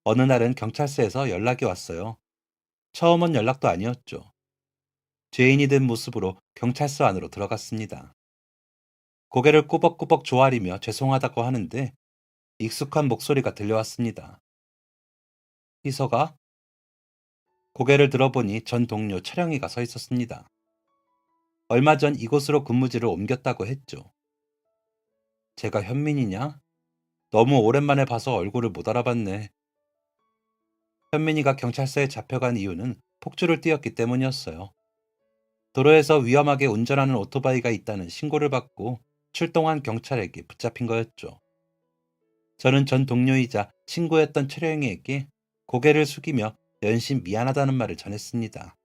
어느 날은 경찰서에서 연락이 왔어요. 처음은 연락도 아니었죠. 죄인이 된 모습으로 경찰서 안으로 들어갔습니다. 고개를 꾸벅꾸벅 조아리며 죄송하다고 하는데 익숙한 목소리가 들려왔습니다. 희서가? 고개를 들어보니 전 동료 철영이가 서 있었습니다. 얼마 전 이곳으로 근무지를 옮겼다고 했죠. 제가 현민이냐? 너무 오랜만에 봐서 얼굴을 못 알아봤네. 현민이가 경찰서에 잡혀간 이유는 폭주를 띄었기 때문이었어요. 도로에서 위험하게 운전하는 오토바이가 있다는 신고를 받고 출동한 경찰에게 붙잡힌 거였죠. 저는 전 동료이자 친구였던 철영이에게 고개를 숙이며 연신 미안하다는 말을 전했습니다.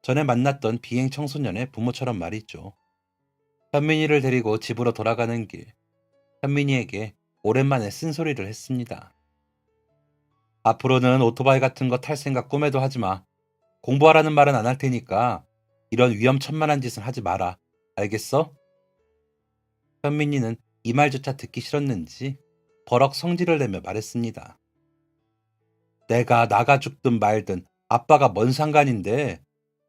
전에 만났던 비행 청소년의 부모처럼 말이죠. 현민이를 데리고 집으로 돌아가는 길, 현민이에게 오랜만에 쓴소리를 했습니다. 앞으로는 오토바이 같은 거 탈 생각 꿈에도 하지 마. 공부하라는 말은 안 할 테니까 이런 위험천만한 짓은 하지 마라. 알겠어? 현민이는 이 말조차 듣기 싫었는지 버럭 성질을 내며 말했습니다. 내가 나가 죽든 말든 아빠가 뭔 상관인데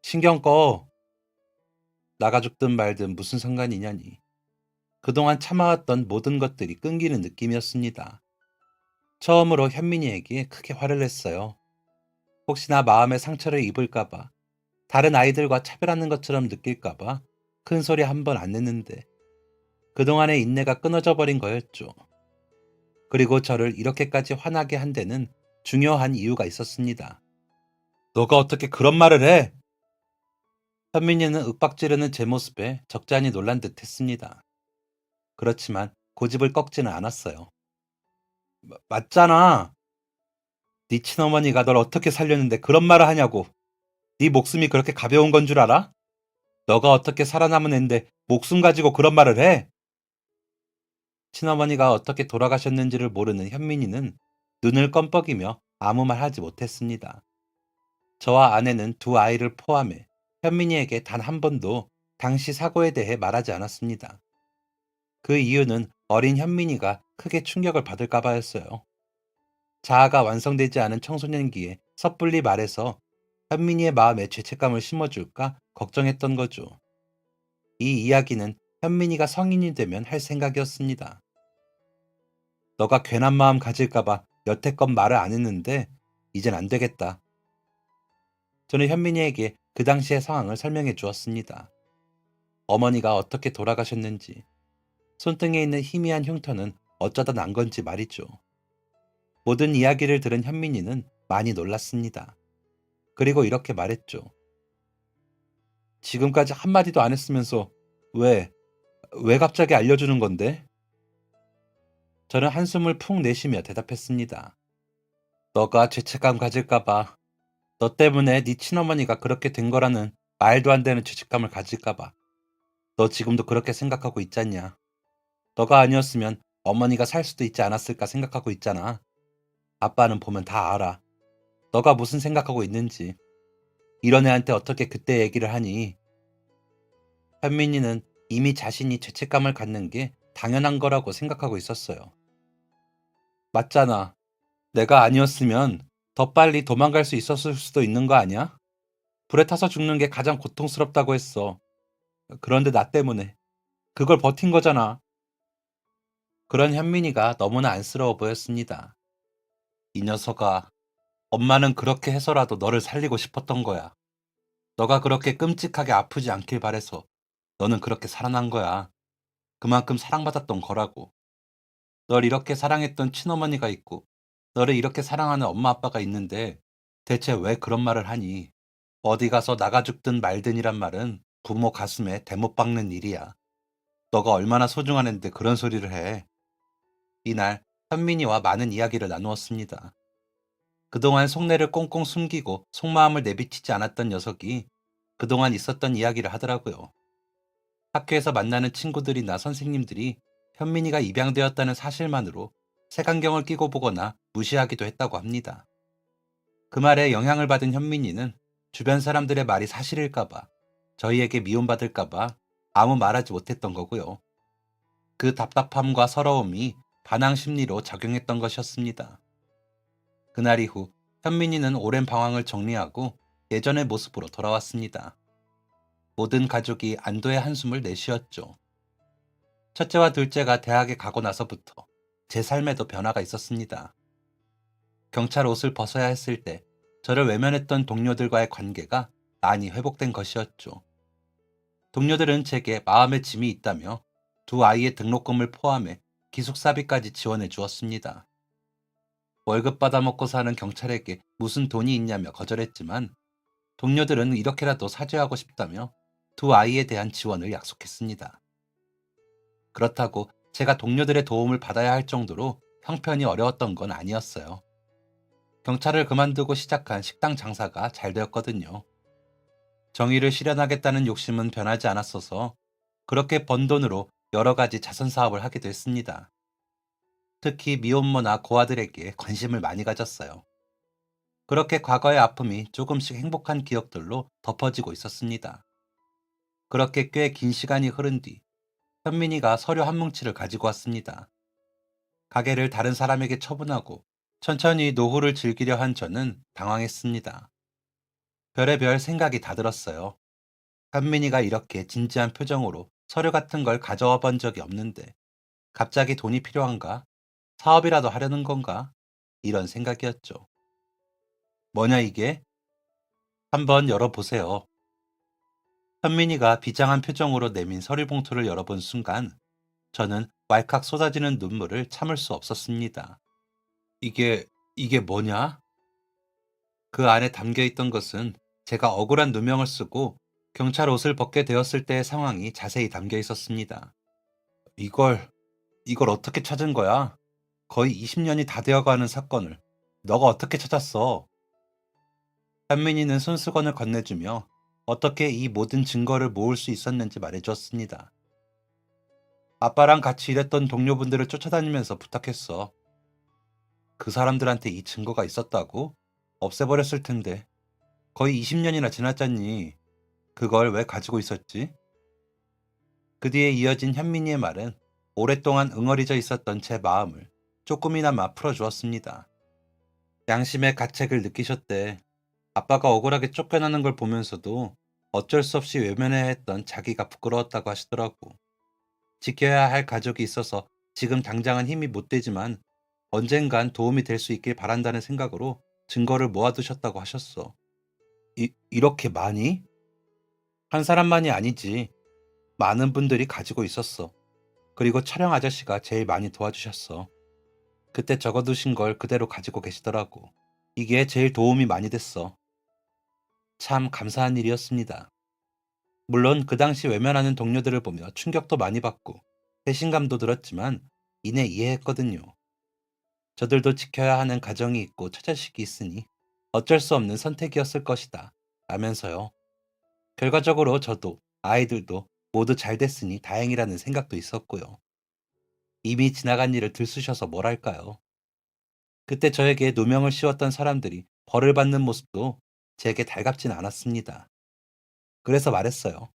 신경 꺼. 나가 죽든 말든 무슨 상관이냐니. 그동안 참아왔던 모든 것들이 끊기는 느낌이었습니다. 처음으로 현민이에게 크게 화를 냈어요. 혹시나 마음의 상처를 입을까봐, 다른 아이들과 차별하는 것처럼 느낄까봐 큰 소리 한 번 안 냈는데 그동안의 인내가 끊어져 버린 거였죠. 그리고 저를 이렇게까지 화나게 한 데는 중요한 이유가 있었습니다. 너가 어떻게 그런 말을 해? 현민이는 윽박지르는 제 모습에 적잖이 놀란 듯 했습니다. 그렇지만 고집을 꺾지는 않았어요. 맞잖아. 네 친어머니가 널 어떻게 살렸는데 그런 말을 하냐고. 네 목숨이 그렇게 가벼운 건 줄 알아? 너가 어떻게 살아남은 앤데 목숨 가지고 그런 말을 해? 친어머니가 어떻게 돌아가셨는지를 모르는 현민이는 눈을 껌뻑이며 아무 말 하지 못했습니다. 저와 아내는 두 아이를 포함해 현민이에게 단 한 번도 당시 사고에 대해 말하지 않았습니다. 그 이유는 어린 현민이가 크게 충격을 받을까 봐였어요. 자아가 완성되지 않은 청소년기에 섣불리 말해서 현민이의 마음에 죄책감을 심어줄까 걱정했던 거죠. 이 이야기는 현민이가 성인이 되면 할 생각이었습니다. 너가 괜한 마음 가질까봐 여태껏 말을 안 했는데 이젠 안 되겠다. 저는 현민이에게 그 당시의 상황을 설명해 주었습니다. 어머니가 어떻게 돌아가셨는지, 손등에 있는 희미한 흉터는 어쩌다 난 건지 말이죠. 모든 이야기를 들은 현민이는 많이 놀랐습니다. 그리고 이렇게 말했죠. 지금까지 한마디도 안 했으면서 왜, 왜 갑자기 알려주는 건데? 저는 한숨을 푹 내쉬며 대답했습니다. 너가 죄책감 가질까봐, 너 때문에 네 친어머니가 그렇게 된 거라는 말도 안 되는 죄책감을 가질까봐. 너 지금도 그렇게 생각하고 있잖냐. 너가 아니었으면 어머니가 살 수도 있지 않았을까 생각하고 있잖아. 아빠는 보면 다 알아. 너가 무슨 생각하고 있는지. 이런 애한테 어떻게 그때 얘기를 하니? 현민이는 이미 자신이 죄책감을 갖는 게 당연한 거라고 생각하고 있었어요. 맞잖아. 내가 아니었으면 더 빨리 도망갈 수 있었을 수도 있는 거 아니야? 불에 타서 죽는 게 가장 고통스럽다고 했어. 그런데 나 때문에. 그걸 버틴 거잖아. 그런 현민이가 너무나 안쓰러워 보였습니다. 이 녀석아, 엄마는 그렇게 해서라도 너를 살리고 싶었던 거야. 너가 그렇게 끔찍하게 아프지 않길 바래서 너는 그렇게 살아난 거야. 그만큼 사랑받았던 거라고. 널 이렇게 사랑했던 친어머니가 있고, 너를 이렇게 사랑하는 엄마 아빠가 있는데 대체 왜 그런 말을 하니? 어디 가서 나가 죽든 말든이란 말은 부모 가슴에 대못 박는 일이야. 너가 얼마나 소중한 앤데 그런 소리를 해. 이날 현민이와 많은 이야기를 나누었습니다. 그동안 속내를 꽁꽁 숨기고 속마음을 내비치지 않았던 녀석이 그동안 있었던 이야기를 하더라고요. 학교에서 만나는 친구들이나 선생님들이 현민이가 입양되었다는 사실만으로 색안경을 끼고 보거나 무시하기도 했다고 합니다. 그 말에 영향을 받은 현민이는 주변 사람들의 말이 사실일까봐, 저희에게 미움받을까봐 아무 말하지 못했던 거고요. 그 답답함과 서러움이 반항 심리로 작용했던 것이었습니다. 그날 이후 현민이는 오랜 방황을 정리하고 예전의 모습으로 돌아왔습니다. 모든 가족이 안도의 한숨을 내쉬었죠. 첫째와 둘째가 대학에 가고 나서부터 제 삶에도 변화가 있었습니다. 경찰 옷을 벗어야 했을 때 저를 외면했던 동료들과의 관계가 많이 회복된 것이었죠. 동료들은 제게 마음의 짐이 있다며 두 아이의 등록금을 포함해 기숙사비까지 지원해 주었습니다. 월급 받아먹고 사는 경찰에게 무슨 돈이 있냐며 거절했지만 동료들은 이렇게라도 사죄하고 싶다며 두 아이에 대한 지원을 약속했습니다. 그렇다고 제가 동료들의 도움을 받아야 할 정도로 형편이 어려웠던 건 아니었어요. 경찰을 그만두고 시작한 식당 장사가 잘 되었거든요. 정의를 실현하겠다는 욕심은 변하지 않았어서 그렇게 번 돈으로 여러 가지 자선 사업을 하기도 했습니다. 특히 미혼모나 고아들에게 관심을 많이 가졌어요. 그렇게 과거의 아픔이 조금씩 행복한 기억들로 덮어지고 있었습니다. 그렇게 꽤 긴 시간이 흐른 뒤 현민이가 서류 한 뭉치를 가지고 왔습니다. 가게를 다른 사람에게 처분하고 천천히 노후를 즐기려 한 저는 당황했습니다. 별의별 생각이 다 들었어요. 현민이가 이렇게 진지한 표정으로 서류 같은 걸 가져와 본 적이 없는데 갑자기 돈이 필요한가? 사업이라도 하려는 건가? 이런 생각이었죠. 뭐냐 이게? 한번 열어보세요. 현민이가 비장한 표정으로 내민 서류 봉투를 열어본 순간 저는 왈칵 쏟아지는 눈물을 참을 수 없었습니다. 이게, 이게 뭐냐? 그 안에 담겨 있던 것은 제가 억울한 누명을 쓰고 경찰 옷을 벗게 되었을 때의 상황이 자세히 담겨 있었습니다. 이걸, 이걸 어떻게 찾은 거야? 거의 20년이 다 되어가는 사건을 너가 어떻게 찾았어? 현민이는 손수건을 건네주며 어떻게 이 모든 증거를 모을 수 있었는지 말해주었습니다. 아빠랑 같이 일했던 동료분들을 쫓아다니면서 부탁했어. 그 사람들한테 이 증거가 있었다고? 없애버렸을 텐데. 거의 20년이나 지났잖니. 그걸 왜 가지고 있었지? 그 뒤에 이어진 현민이의 말은 오랫동안 응어리져 있었던 제 마음을 조금이나마 풀어주었습니다. 양심의 가책을 느끼셨대. 아빠가 억울하게 쫓겨나는 걸 보면서도 어쩔 수 없이 외면해야 했던 자기가 부끄러웠다고 하시더라고. 지켜야 할 가족이 있어서 지금 당장은 힘이 못 되지만 언젠간 도움이 될 수 있길 바란다는 생각으로 증거를 모아두셨다고 하셨어. 이렇게 많이? 한 사람만이 아니지. 많은 분들이 가지고 있었어. 그리고 촬영 아저씨가 제일 많이 도와주셨어. 그때 적어두신 걸 그대로 가지고 계시더라고. 이게 제일 도움이 많이 됐어. 참 감사한 일이었습니다. 물론 그 당시 외면하는 동료들을 보며 충격도 많이 받고 배신감도 들었지만 이내 이해했거든요. 저들도 지켜야 하는 가정이 있고 처자식이 있으니 어쩔 수 없는 선택이었을 것이다. 라면서요. 결과적으로 저도 아이들도 모두 잘 됐으니 다행이라는 생각도 있었고요. 이미 지나간 일을 들쑤셔서 뭘 할까요? 그때 저에게 누명을 씌웠던 사람들이 벌을 받는 모습도 제게 달갑진 않았습니다. 그래서 말했어요.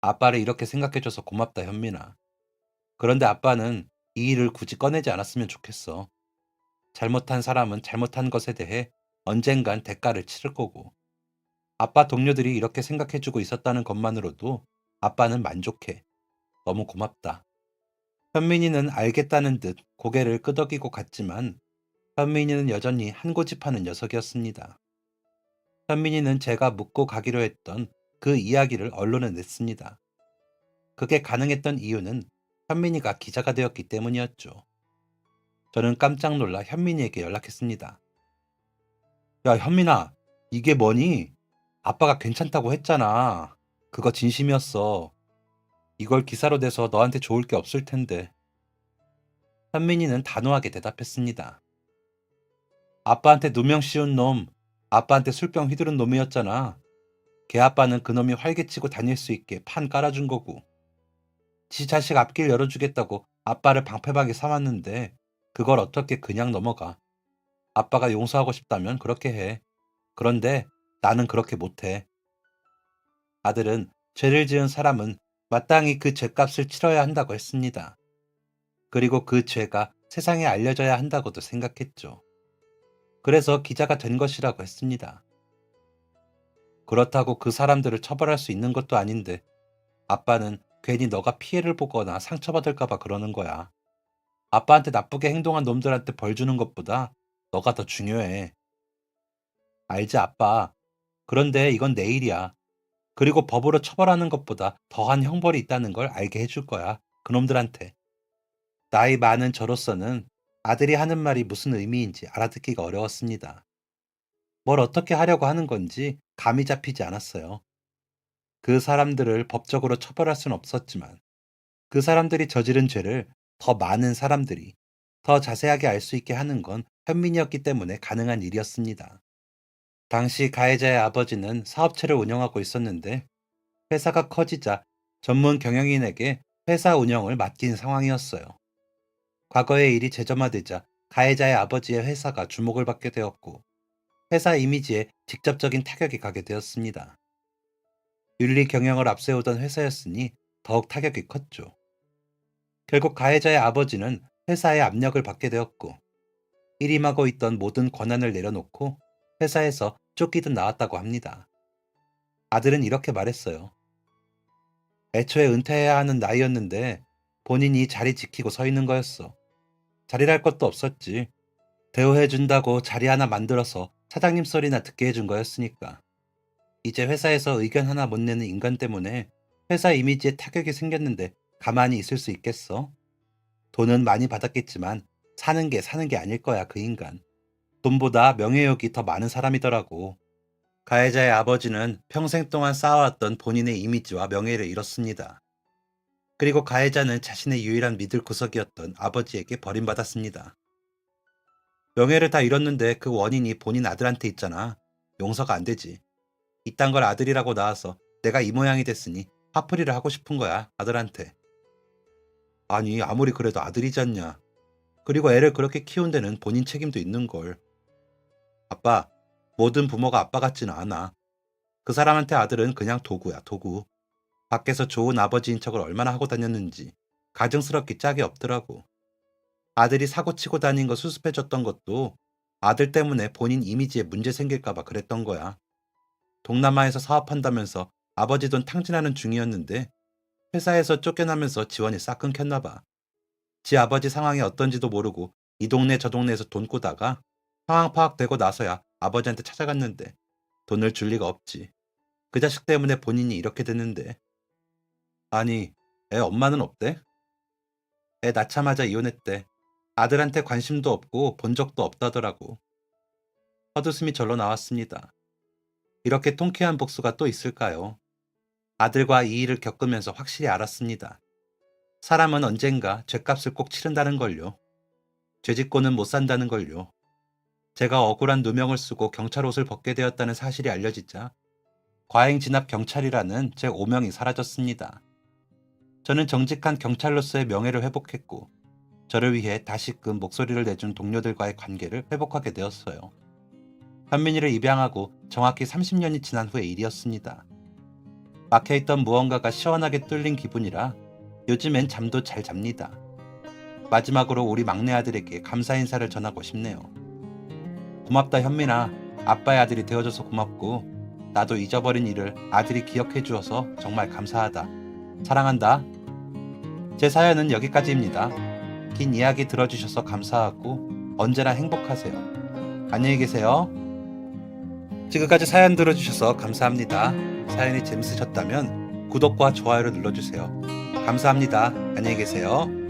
아빠를 이렇게 생각해줘서 고맙다, 현민아. 그런데 아빠는 이 일을 굳이 꺼내지 않았으면 좋겠어. 잘못한 사람은 잘못한 것에 대해 언젠간 대가를 치를 거고, 아빠 동료들이 이렇게 생각해주고 있었다는 것만으로도 아빠는 만족해. 너무 고맙다. 현민이는 알겠다는 듯 고개를 끄덕이고 갔지만 현민이는 여전히 한 고집하는 녀석이었습니다. 현민이는 제가 묻고 가기로 했던 그 이야기를 언론에 냈습니다. 그게 가능했던 이유는 현민이가 기자가 되었기 때문이었죠. 저는 깜짝 놀라 현민이에게 연락했습니다. 야, 현민아, 이게 뭐니? 아빠가 괜찮다고 했잖아. 그거 진심이었어. 이걸 기사로 내서 너한테 좋을 게 없을 텐데. 현민이는 단호하게 대답했습니다. 아빠한테 누명 씌운 놈, 아빠한테 술병 휘두른 놈이었잖아. 걔 아빠는 그놈이 활개치고 다닐 수 있게 판 깔아준 거고. 지 자식 앞길 열어주겠다고 아빠를 방패막이 삼았는데 그걸 어떻게 그냥 넘어가. 아빠가 용서하고 싶다면 그렇게 해. 그런데 나는 그렇게 못해. 아들은 죄를 지은 사람은 마땅히 그 죄값을 치러야 한다고 했습니다. 그리고 그 죄가 세상에 알려져야 한다고도 생각했죠. 그래서 기자가 된 것이라고 했습니다. 그렇다고 그 사람들을 처벌할 수 있는 것도 아닌데 아빠는 괜히 너가 피해를 보거나 상처받을까 봐 그러는 거야. 아빠한테 나쁘게 행동한 놈들한테 벌 주는 것보다 너가 더 중요해. 알지, 아빠. 그런데 이건 내 일이야. 그리고 법으로 처벌하는 것보다 더한 형벌이 있다는 걸 알게 해줄 거야. 그놈들한테. 나이 많은 저로서는 아들이 하는 말이 무슨 의미인지 알아듣기가 어려웠습니다. 뭘 어떻게 하려고 하는 건지 감이 잡히지 않았어요. 그 사람들을 법적으로 처벌할 수는 없었지만 그 사람들이 저지른 죄를 더 많은 사람들이 더 자세하게 알 수 있게 하는 건 현민이었기 때문에 가능한 일이었습니다. 당시 가해자의 아버지는 사업체를 운영하고 있었는데 회사가 커지자 전문 경영인에게 회사 운영을 맡긴 상황이었어요. 과거의 일이 재점화되자 가해자의 아버지의 회사가 주목을 받게 되었고 회사 이미지에 직접적인 타격이 가게 되었습니다. 윤리 경영을 앞세우던 회사였으니 더욱 타격이 컸죠. 결국 가해자의 아버지는 회사의 압력을 받게 되었고 일임하고 있던 모든 권한을 내려놓고 회사에서 쫓기듯 나왔다고 합니다. 아들은 이렇게 말했어요. 애초에 은퇴해야 하는 나이였는데 본인이 자리 지키고 서 있는 거였어. 자리랄 것도 없었지. 대우해준다고 자리 하나 만들어서 사장님 소리나 듣게 해준 거였으니까. 이제 회사에서 의견 하나 못 내는 인간 때문에 회사 이미지에 타격이 생겼는데 가만히 있을 수 있겠어? 돈은 많이 받았겠지만 사는 게 아닐 거야, 그 인간. 돈보다 명예욕이 더 많은 사람이더라고. 가해자의 아버지는 평생 동안 쌓아왔던 본인의 이미지와 명예를 잃었습니다. 그리고 가해자는 자신의 유일한 믿을 구석이었던 아버지에게 버림받았습니다. 명예를 다 잃었는데 그 원인이 본인 아들한테 있잖아. 용서가 안 되지. 이딴 걸 아들이라고 낳아서 내가 이 모양이 됐으니 화풀이를 하고 싶은 거야, 아들한테. 아니, 아무리 그래도 아들이지 않냐. 그리고 애를 그렇게 키운 데는 본인 책임도 있는 걸. 아빠, 모든 부모가 아빠 같지는 않아. 그 사람한테 아들은 그냥 도구야, 도구. 밖에서 좋은 아버지인 척을 얼마나 하고 다녔는지 가증스럽기 짝이 없더라고. 아들이 사고치고 다닌 거 수습해줬던 것도 아들 때문에 본인 이미지에 문제 생길까봐 그랬던 거야. 동남아에서 사업한다면서 아버지 돈 탕진하는 중이었는데 회사에서 쫓겨나면서 지원이 싹 끊겼나 봐. 지 아버지 상황이 어떤지도 모르고 이 동네 저 동네에서 돈 꾸다가 상황 파악되고 나서야 아버지한테 찾아갔는데 돈을 줄 리가 없지. 그 자식 때문에 본인이 이렇게 됐는데. 아니, 애 엄마는 없대? 애 낳자마자 이혼했대. 아들한테 관심도 없고 본 적도 없다더라고. 헛웃음이 절로 나왔습니다. 이렇게 통쾌한 복수가 또 있을까요? 아들과 이 일을 겪으면서 확실히 알았습니다. 사람은 언젠가 죗값을 꼭 치른다는 걸요. 죄짓고는 못 산다는 걸요. 제가 억울한 누명을 쓰고 경찰 옷을 벗게 되었다는 사실이 알려지자 과잉 진압 경찰이라는 제 오명이 사라졌습니다. 저는 정직한 경찰로서의 명예를 회복했고 저를 위해 다시금 목소리를 내준 동료들과의 관계를 회복하게 되었어요. 현민이를 입양하고 정확히 30년이 지난 후의 일이었습니다. 막혀있던 무언가가 시원하게 뚫린 기분이라 요즘엔 잠도 잘 잡니다. 마지막으로 우리 막내 아들에게 감사 인사를 전하고 싶네요. 고맙다 현민아. 아빠의 아들이 되어줘서 고맙고 나도 잊어버린 일을 아들이 기억해 주어서 정말 감사하다. 사랑한다. 제 사연은 여기까지입니다. 긴 이야기 들어주셔서 감사하고 언제나 행복하세요. 안녕히 계세요. 지금까지 사연 들어주셔서 감사합니다. 사연이 재밌으셨다면 구독과 좋아요를 눌러주세요. 감사합니다. 안녕히 계세요.